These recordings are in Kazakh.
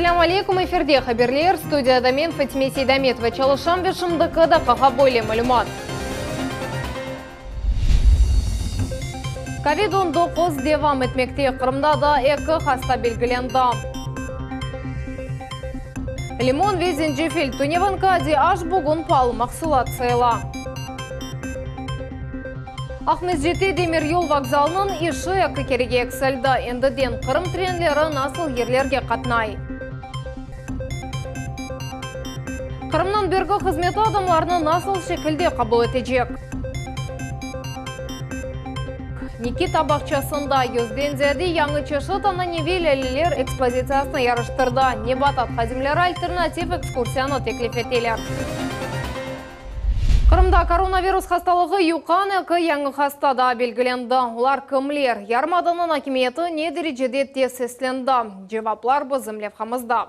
Ассаламу алейкум, эфирде хаберлер, студияда мен Фатиме Сейдаметова чалышам бешімдікі қаға бойле мәлімат. COVID-19 девам етмекте Қырымда да екі хаста белгіленді. Лимон везен жефел Туневанка де аш бұғын пал мақсылат сайла. Ахмезжете демир yol вокзалының іші екі кереге әксілді. Ендіден Қырым тренлері насыл ерлерге қатнай. Қырымнан бергі қызметі адамларының насыл шекілде қабыл етежек. Никита бақчасында yüзден зәді яңы чешіт ананевел әлілер экспозициясына ярыштырды. Небатат хазимлері альтернатив экскурсияны теклиф етелер. Қырымда коронавирус хасталығы юқан әкі яңы хастада белгіленді. Олар кімлер? Ярмаданын акиметі не дәрежеде тесесленді? Жеваплар бұзымлев қамызда.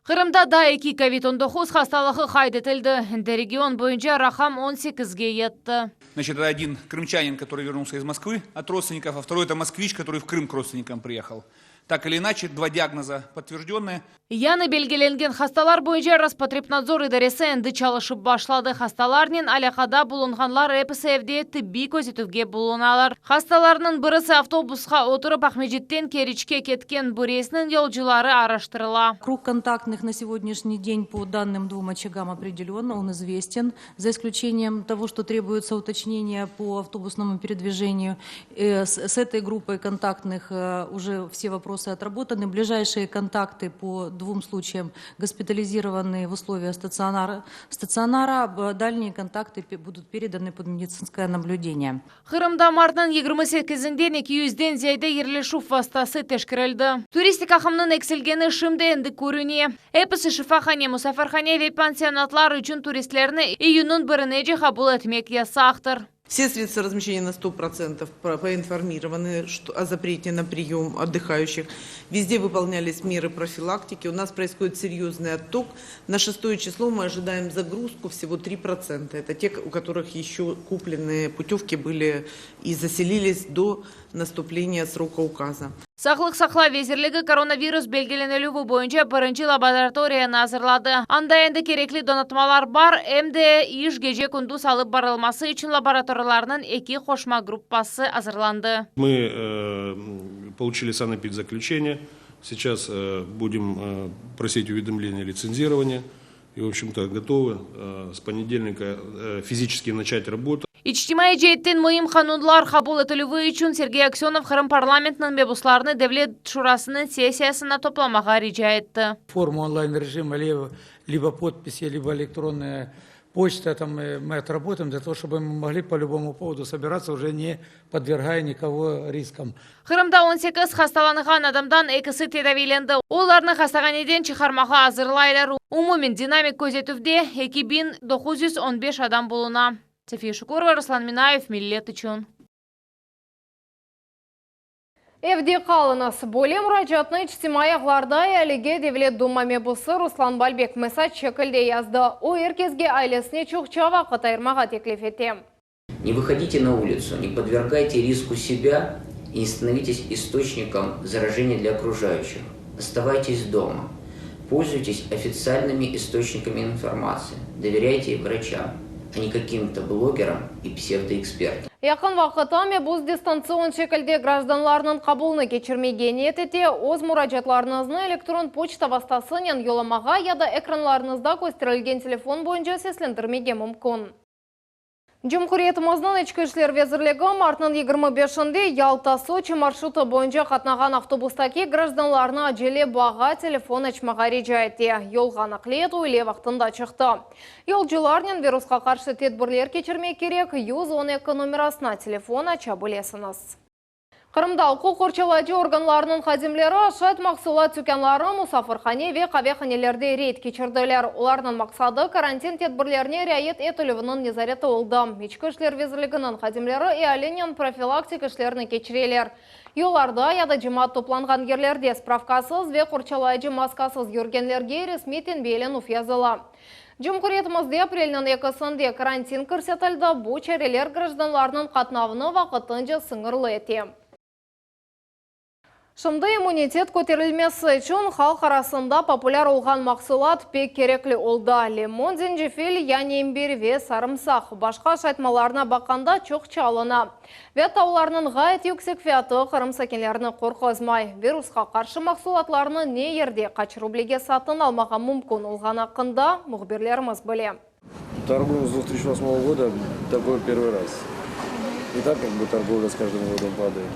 Қырымда да 2 COVID-19 хасталығы қайдетілді. Регион бойынша рахам 18-ге етті. Значит, это один крымчанин, который вернулся из Москвы от родственников, а второй это москвич, который в Крым к родственникам приехал. Так или иначе, 2 диагноза подтвержденные. Яны белгіленген хасталар бойынша Роспотребнадзор идаресі әнді чалышып башлады. Хасталарнен алақада бұлынғанлар ЭПСФде тибби көзетуге бұлыналар. Хасталарының бірісі автобусқа отырып Ахмеджеттен Керичке кеткен буресінің елжылары араштырыла. Круг контактных на сегодняшний день по данным 2 очагам определен, он известен, за исключением того, что требуется уточнение по автобусному передвижению. С этой группой контактных уже все вопросы отработаны. Ближайшие контакты по 2 случаям госпитализированы в условиях стационара. Дальние контакты будут переданы под медицинское наблюдение. Қырымда мартның 28-ден 200-ден зейді ерлешу фастасы тешкірілді. Туристик ақымның экселгені шымды әнді көріне. Эпісі шифахане, мұсафархане ве пансионатлар үшін туристлеріні июнын біріне же қабыл етмек ясақтыр. Все средства размещения на 100% поинформированы о запрете на прием отдыхающих. Везде выполнялись меры профилактики. У нас происходит серьезный отток. На 6 число мы ожидаем загрузку всего 3%. Это те, у которых еще купленные путевки были и заселились до наступления срока указа. Сақлық сақла везірлігі коронавирус белгіленілігі бойынша бірінші лабораторияны азырлады. Анда енді керекли донатмалар бар, әмді еш геже күндіз алып барылмасы үшін лабораторияларының 2 қошма группасы азырланды. Мы получили санэпидзаключение. Сейчас будем просить уведомления лицензирования. И, в общем-то, готовы с понедельника физически начать работу. Ичтимай жеттен мұйым қанунлар қабыл етілуі үшін Сергей Аксенов Қырым парламентінің мебусларыны Девлет Шурасының сессиясына топламаға рижа етті. Форму онлайн-режима, либо подписи, либо электронная почта, там мы отработаем для того, чтобы мы могли по любому поводу собираться, уже не подвергая никого рискам. Қырымда 18 хасталанған адамдан 2-сі тедавиленді. Оларны хастаған еден чықармаға азырлайлар. Умумен динамик көзетуде 2915 адам болуна. София Шукурова, Руслан Минаев, Миллет үшін. Евде қалынас боле мұражатны ичтимай ағларда әліге Девлет Дума мебусы Руслан Балбек месач шекілде язды. О еркезге айлесіне чуқча вақыт айырмаға теклиф етем. Не выходите на улицу, не подвергайте риску себя и не становитесь источником заражения для окружающих. Оставайтесь дома. Пользуйтесь официальными источниками информации. Доверяйте врачам, а не каким-то блогерам и псевдоэкспертам. Яқын вақытта мебус дистанцион шекілде гражданларының қабылны кечірмеген етете, оз мұражатларыңызны электрон почта бастасынен yoламаға яда экранларыңызда көстерілген телефон бойынша сеслендірмеге мүмкін. Жұмқұриетіміздің ішкі ішлер везірлігі мартның 25-інде Ялта-Сочи маршруты бойынша қатнаған автобустаки гражданларына әжеле баға телефон әчмаға режа етті. Елғаны қлет ойле вақтында шықты. Елжыларнен вирусқа қаршы тедбірлер кечірме керек 112 номерасына телефон әча білесіңіз. Қырымда құқық қорчалады органларының қадимлері шат мақсулат түкенлары мұсафырхане ве қавеқанелерде рейд кечірділер. Оларының мақсады карантин тедбірлеріне рәйет етілівінің незареті олды. Ичкі ішлер везілігінің қадимлері иаленен профилактик ішлеріні кечірелер. Юларда яда жемат топланған ерлерде справкасыз ве қорчалайды маскасыз юргенлерге ресметін бейлен уфязыла. Жұмқұретімізде апрелінің 2-сінде карантин көрсетілді. Бұл чәрелер гражданларының қатнавыны вақытынжы сыңырлы етем. Шымды иммунитет көтерілмесі үшін халық арасында популяр олған мақсулат пек керекли олда. Лимон, зенжефил, яне имбир ве сарымсақ. Башқа шайтмаларына баққанда чоқ чалына. Вет тауларының ғайт yüksek фияты қырым сәкенлеріні қорқызмай. Вирусқа қаршы мақсулатларыны не ерде қач рублиге сатын алмаға мүмкін олған ақында мұғберлеріміз біле. Торгуем с 2008 года, такой первый раз. И так как бы торговля с каждым годом падает.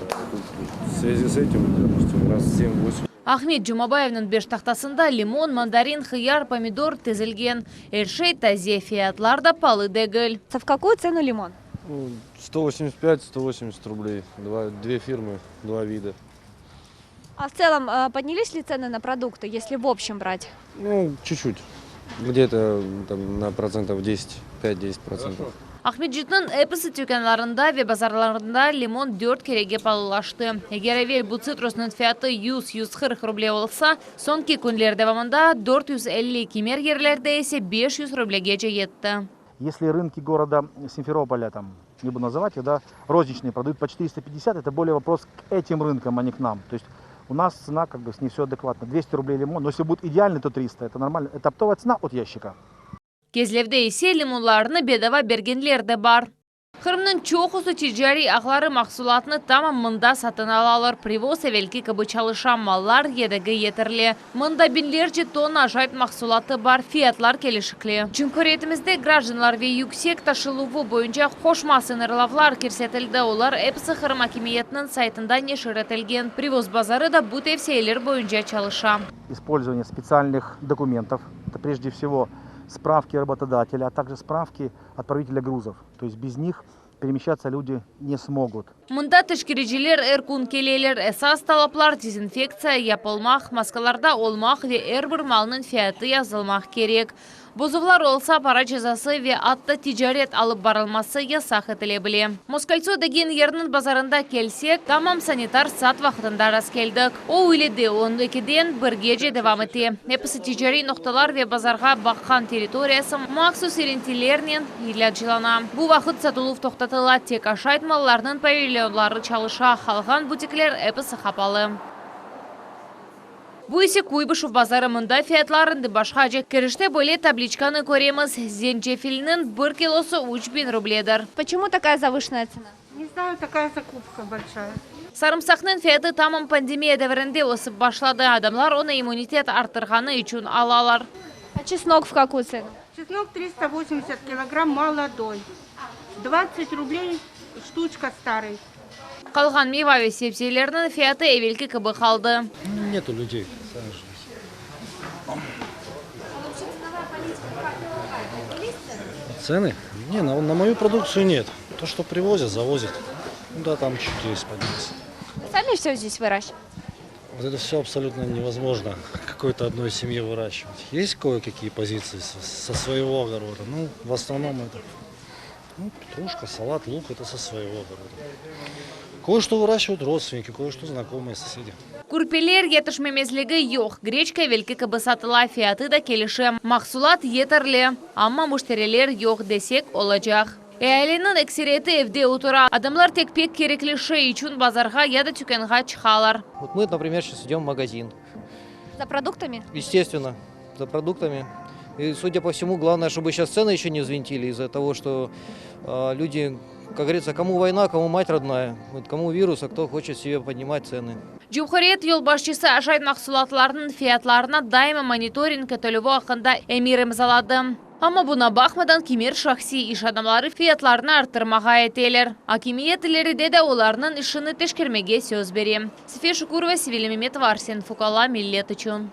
В связи с этим, допустим, раз 7-8. Ахмет Джумабаевның беш тақтасында лимон, мандарин, хияр, помидор тезілген. Эльшей тазе фиятларда палы дегіл. В какую цену лимон? 185-180 рублей. Две фирмы, два вида. А в целом поднялись ли цены на продукты, если в общем брать? Ну, чуть-чуть. Где-то там на процентов 10, 5-10%. Ахмет Житнің эпісі түйкенларында ве базарларында лимон 4 кереге палылашты. Егер әвел бұл цитрусның фияты 100-140 рублей олса, сонки күнлерді вамында 450 кемер ерлерді есе 500 рублеге жетті. Если рынки города Симферополя, там, не буду называть их, да, розничные продают по 450, это более вопрос к этим рынкам, а не к нам. То есть у нас цена как бы с ней все адекватно. 200 рублей лимон, но если будет идеальный, то 300, это нормально. Это оптовая цена от ящика. Кезлевде есе лимонларыны бедава бергенлерді бар. Қырымның чоқысы тижари ағлары мақсулатыны тамам мында сатын алалар. Привоз әвелкі кібі чалыша маллар едігі етірлі. Мында бинлерче тонна жайт мақсулаты бар, фиятлар келішіклі. Чүнкөретімізде гражданлар ве юксек ташылуы бойынша қошма сынырлавлар керсетілді. Олар әпсі Қырым акимиетінің сайтында нешіретілген. Привоз базары да бұт әвсейлер бойынша чалыша. Использование специальных документов, это прежде всего справки работодателя, а также справки отправителя грузов. То есть без них перемещаться люди не смогут. Мында тішкережелер әркун келелер, әсас талаплар дезинфекция япылмақ, маскаларда олмақ ве әрбір малының фияты язылмақ керек. Бозывлар олса пара жазасы ве атты тижарет алып барылмасы ясақ етіле біле. Москальцо деген ерінің базарында келсек, тамам санитар сат вақытында рас келдік. О үйледі 12-ден бірге же девам еті. Эпісі тижари ноқталар ве базарға баққан территориясы мақсус ерентелерінен елят жылана. Бұл вақыт сатылув тоқтатыла тек ашайтмаларының павильонлары чалыша, қалған бутиклер эпісі қапалы. Бұл есе Куйбышев базары мында фиятларынды башқа жек кіріште бөле табличканы көреміз. Зенчефилінің 1 килосы 3000 рубледір. Почему такая завышенная цена? Не знаю, такая закупка большая. Сарымсақның фияты тамам пандемия дәвірінде осып башлады. Адамлар оны иммунитет артырғаны үшін алалар. А чеснок в какую цену? Чеснок 380 килограмм молодой. 20 рублей штучка старый. Қалған мейва ве себзелерінің фияты әвелкі кібі қалды. Нету людей. Цены? Не, на мою продукцию нет. То, что привозят, завозят. Ну да, там чуть есть поднялись. Сами все здесь выращиваете? Вот это все абсолютно невозможно какой-то одной семье выращивать. Есть кое-какие позиции со своего огорода. Ну, в основном это петрушка, салат, лук, это со своего огорода. Кое-что выращивают родственники, кое-что знакомые соседи. Күрпелер етішмемезлігі йоқ. Гречка велкі кібі сатыла фияты да келіші. Мақсулат етірлі, амма мұштерелер йоқ десек олачақ. Әйленің әксіреті евде утыра. Адамлар тек пек керекліші üçün базарға яда түкенға чықалар. Вот мы, например, сейчас идем в магазин. За продуктами? Естественно, за продуктами. И, судя по всему, главное, чтобы сейчас цены еще не взвинтили из-за того, что люди, как говорится, кому война, кому мать родная, вот кому вирус, а кто хочет себе поднимать цены. Жумхарет ел башчысы ашайт мақсулатларының фиятларына дайма мониторинг өтілігі ақында әмірім залады. Ama buna bakmadan kimir şahsi iş adamları fiyatlarını arttırmağa eteler. Hakimiyetleri de onlarının işini teşkirmege söz berem. Sefer Şukurova, Sivil Mehmetova, Arsen Fukala, Millet üçün.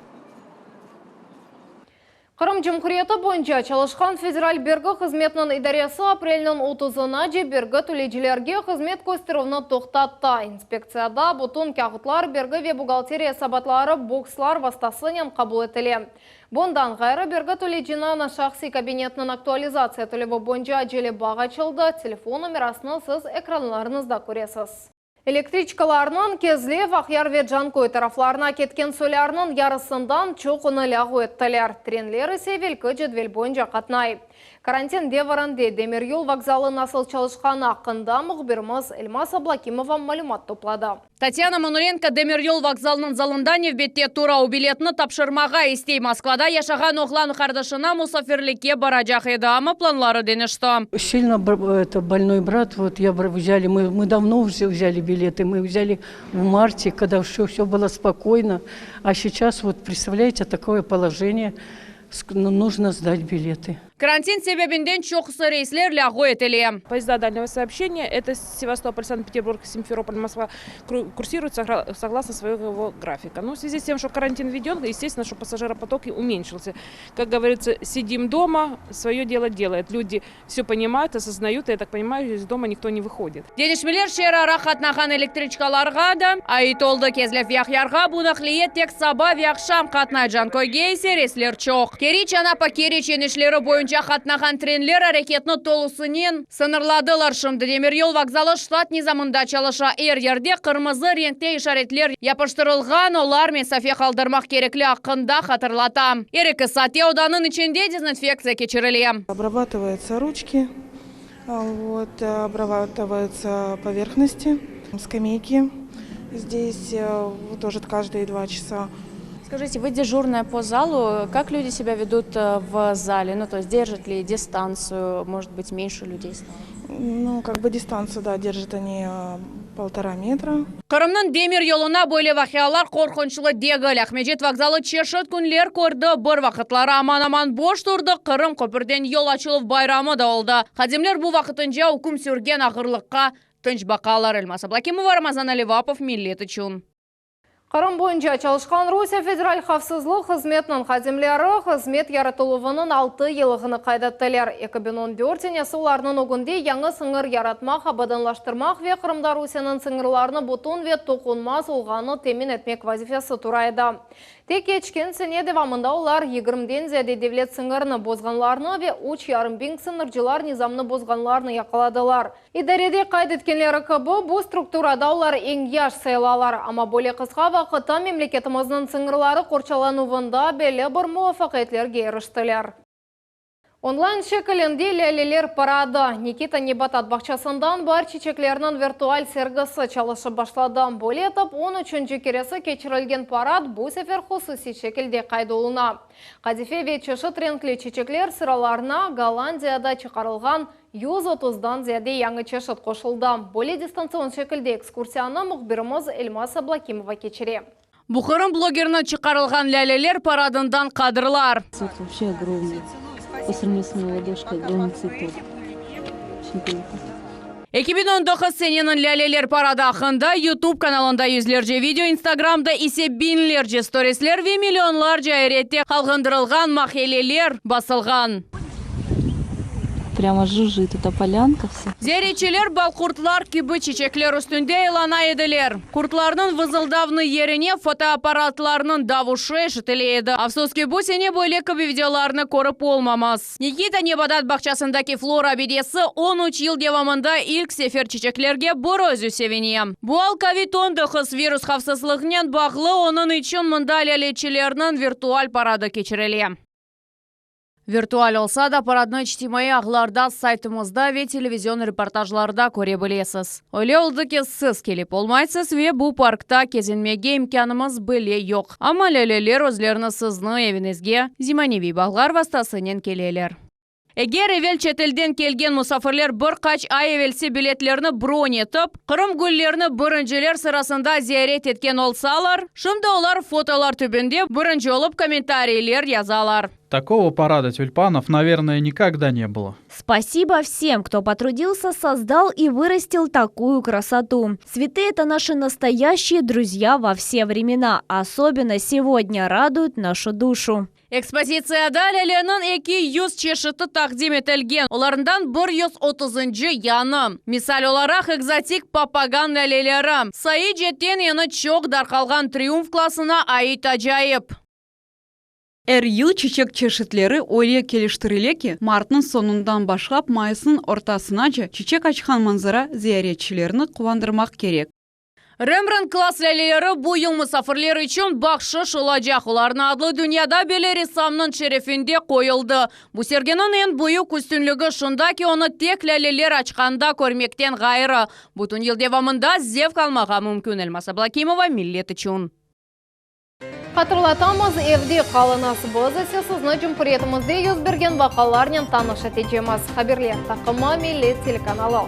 Қырым Жумхуриеті бойынша Чалышқан федераль бергі қызметінің идаресі апрелінің 30-ына же бергі төледжілерге қызмет көстеруіні тоқтатты. Инспекцияда бұтын кағытлар бергі ве бухгалтерия сабатлары бокслар вастасынен қабыл етілі. Бұндан ғайры бергі төледжіні шақси кабинетінің актуализация төлебі бойынша желі баға чылды. Телефон номерасыны сіз экранларыңызда көресіз. Электричкаларының кезле вақияр ве жанкой тарафларына кеткен солярының ярысындан чоқыны лағу еттілер. Тренлері севелкі жедвел бойынша қатнай. Карантин деваранде Демир Yol вокзалы насыл çalışқан ақында мұғбіріміз Эльмас Аблакимова мәлімат топлады. Татьяна Мануренко Демир Yol вокзалының залында невбетте турау билетіні тапшырмаға істей Москвада яшаған оғлан қардышына мұсафирлікке баражақ еді, амы планлары денішті. Сильно больной брат, вот взяли, мы давно уже взяли билеты, мы взяли в марте, когда все было спокойно, а сейчас вот представляете такое положение, нужно сдать билеты. Карантин себебінден чоқысы рейслер лягу етілі. Поезда дальнего сообщения, это Севастополь, Санкт-Петербург, Симферополь, Москва, курсируют согласно своего графика. Но в связи с тем, что карантин введен, естественно, что пассажиропоток и уменьшился. Как говорится, сидим дома, свое дело делает. Люди все понимают, осознают, и я так понимаю, из дома никто не выходит. Денешмелер шера рахатнахан электричкаларға да, айтолды кезлев яхярға бұнақлие тек саба вяқшам қатнай жанкой гейсе рейслер чоқ. Керич анапа керич енешлері бойынша қатнаған тренлер әрекетіні толысынен сынырладылар. Шымды Демир Yol вокзалы штат низамында чалыша ерде қырмызы реңкте ишаретлер япыштырылған, олар мен сафе қалдырмақ кереклі ақында қатырлата. Ерікі сате ауданын ішінде дезинфекция кечірілі. Обрабатываются ручки, обрабатываются поверхности, скамейки. Здесь тоже каждые 2 часа. Скажите, вы дежурная по залу, как люди себя ведут в зале? Ну, то есть держат ли дистанцию, может быть, меньше людей? Ну, дистанцию, да, держат они 1,5 метра. Қырымның Демир Yol'una böyle vақиялар қорқыншылы дегіл. Ахмеджет вокзалы чешет күнлер көрді, бір вақытлары аман-аман бош тұрды. Қырым көпірден yol açылып байрамы да oldu. Қадемлер бұл вақытынша үкім сүрген ағырлыққа тынч бақалар. Эльмас Аблакимова, Рамазан Аливапов, Миллет үшін. Қырым бойынша çalışқан Русия федераль қавсызлық қызметінің қадемлері қызмет яратылуының 6 елігіні қайдаттылар. 2014-не соларының өгінде яңы сыңыр яратмақ, абаданлаштырмақ ве Қырымда Русияның сыңырларыны бұтын ве тоқынмас олғаны темен етмек вазифесі турайды. Тек кечкен сене девамында олар 20-ден зәде девлет сыңырыны бозғанларыны ве 3,5 сыңыржылар низамны бозғанларыны яқаладылар. Идареде қайдеткенлері кібі бұл структурада олар ең яш сайлалар, ама боле қысқа вақытта мемлекетіміздің сыңырлары қорчалануында белі бір муафақетлерге еріштілер. Онлайн шекілінде ләлелер парады. Никита Небатат бақшасындан бар чечеклерінің виртуаль сергісі чалышы башлады. Боле етіп, 13-ші кересі кечірілген парад бұл сефер хусуси шекілде қайдолына. Қадифе ве чешіт ренклі чечеклер сыраларына Голландияда чықарылған 130-дан зияде яңы чешіт қошылды. Боле дистанцион шекілде экскурсияны мұқбіріміз Эльмас Аблакимова кечіре. Бұқырым блогерінің чықарылған ләлелер парадындан қадырлар. Вообще огромный. По сравнению с моей ладошкой, огромный цветок. Очень круто. 2019 сененің ләлелер парады ақында YouTube каналында yüzlerce видео, Instagram'da ise binlerce storiesler ve milyonlarca ayretте қалғындырылған махелелер басылған. Прямо жужжит эта полянка вся. Зеречелер балқұртлар кебі чечеклер үстінде елана еділер. Құртларының вызылдавны еріне фотоаппаратларының давушы ешітіледі. Афсоски бұл сене бөле кебі видеоларны көріп олмамас. Никита Небатат бақшасындаки флора бедесі 13 ел девамында ilk сефер чечеклерге бір өзі севене. Бұл COVID-19 вирус қавсызлығынан бағлы оның үшін мұнда ләлечелерінің виртуаль парады кечірелі. Виртуаль олса да парадны ичтимai ағларда сайтымызда ве телевизион репортажларда көре білесіз. Оле олды ке сіз келіп олмайсыз ве бұл паркта кезінмеге имканымыз біле yok. Ама ләлелер өзлеріні сызны евінізге зиманеви бағлар вастасынен келелер. Егер евел четелден келген мұсафырлер бір қач ай евелсе билетлеріні бронь етіп, Қырым гүллеріні бірінжелер сырасында зиярет еткен олсалар, шымды олар фотолар түбінде бірінжі олып комментарийлер язалар. Такого парада тюльпанов, наверное, никогда не было. Спасибо всем, кто потрудился, создал и вырастил такую красоту. Цветы – это наши настоящие друзья во все времена. Особенно сегодня радуют нашу душу. Экспозицияда ләленің 200 чешіті тақдим етілген. Оларындан 130-й яны. Мисал оларақ экзотик папаган ләлелері. Сайы жеттен ені чоқ дарқалған триумф классына айт ажайып. Әр ел чечек чешетлері ойе келіштірілеке мартның сонундан башлап майысын ортасына же чечек ачқан манзара зияретчілеріні қуандырмақ керек. Рембрандт класс ләлелері бұйыл мұсафырлер үшін бақшы шолажақ. Оларына адлы дүнияда белі ресамның шерефінде қойылды. Бұсергенің ең бұйы күстінлігі шында ки оны тек ләлелер açқанда көрмектен ғайыры. Бұтын ел девамында зев қалмаға мүмкін. Эльмаса Блакимова, Миллет үшін. Қатырлатамыз evde қалынасыбыз, сізні жүмпіретімізде yüz берген вақаларнен таныш етежеміз. Хаберлер тақыма Миллет телеканалы.